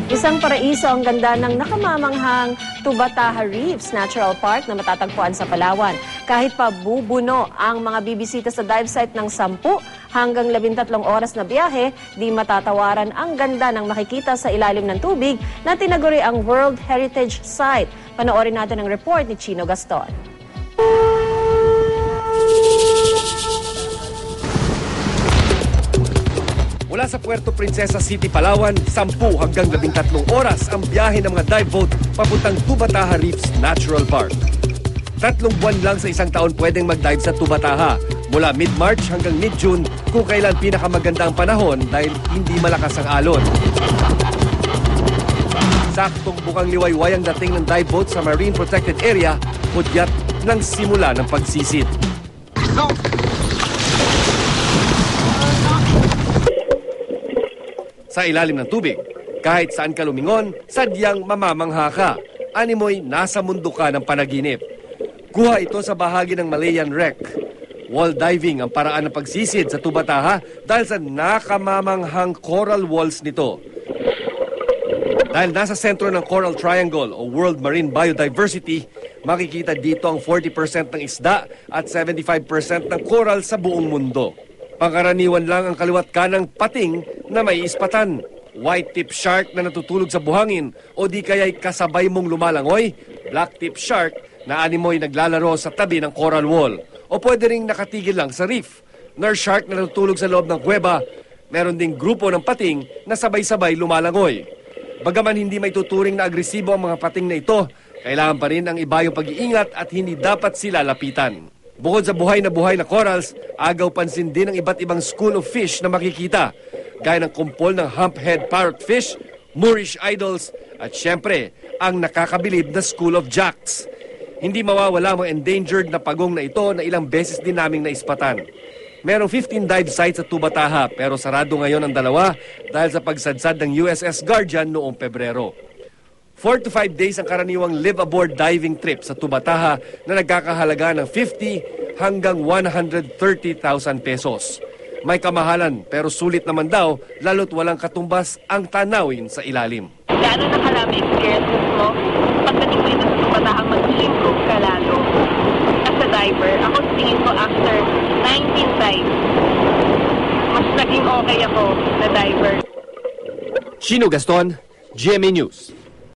Isang paraiso ang ganda ng nakamamanghang Tubataha Reefs Natural Park na matatagpuan sa Palawan. Kahit pa bubuno ang mga bibisita sa dive site ng 10 hanggang 13 oras na biyahe, di matatawaran ang ganda ng makikita sa ilalim ng tubig na tinaguri ang World Heritage Site. Panoorin natin ang report ni Chino Gaston. Mula sa Puerto Princesa City, Palawan, 10 hanggang 13 oras ang biyahe ng mga dive boat papuntang Tubataha Reefs Natural Park. 3 buwan lang sa isang taon pwedeng mag-dive sa Tubataha, mula mid-March hanggang mid-June kung kailan pinakamaganda ang panahon dahil hindi malakas ang alon. Saktong bukang liwayway ang dating ng dive boat sa Marine Protected Area, hudyat ng simula ng pagsisid. Sa ilalim ng tubig, kahit saan ka lumingon, sadyang mamamangha ka. Animoy nasa mundo ka ng panaginip. Kuha ito sa bahagi ng Malayan Wreck. Wall diving ang paraan ng pagsisid sa Tubataha dahil sa nakamamanghang coral walls nito. Dahil nasa sentro ng Coral Triangle o World Marine Biodiversity, makikita dito ang 40% ng isda at 75% ng coral sa buong mundo. Pangkaraniwan lang ang kaliwat kanang pating na may ispatan. White tip shark na natutulog sa buhangin o di kaya'y kasabay mong lumalangoy, black tip shark na animoy naglalaro sa tabi ng coral wall. O pwede ring nakatigil lang sa reef. Nurse shark na natutulog sa loob ng kuweba, meron ding grupo ng pating na sabay-sabay lumalangoy. Bagaman hindi may tuturing na agresibo ang mga pating na ito, kailangan pa rin ang ibayong pag-iingat at hindi dapat sila lapitan. Bukod sa buhay na corals, agaw pansin din ang iba't ibang school of fish na makikita, gaya ng kumpol ng humphead parrotfish, Moorish idols, at syempre, ang nakakabilib na school of jacks. Hindi mawawala mga endangered na pagong na ito na ilang beses din naming naispatan. Merong 15 dive sites sa Tubataha pero sarado ngayon ang 2 dahil sa pagsadsad ng USS Guardian noong Pebrero. 4 to 5 days ang karaniwang live-aboard diving trip sa Tubataha na nagkakahalaga ng 50 hanggang 130,000 pesos. May kamahalan pero sulit naman daw lalo't walang katumbas ang tanawin sa ilalim. Gaano nakarami experiences mo pagdating mo dito sa Tubataha mag-improve ka lalo? As a diver, ako tingin ko after 19 dives, mas naging okay ako na diver. Chino Gaston, GMA News.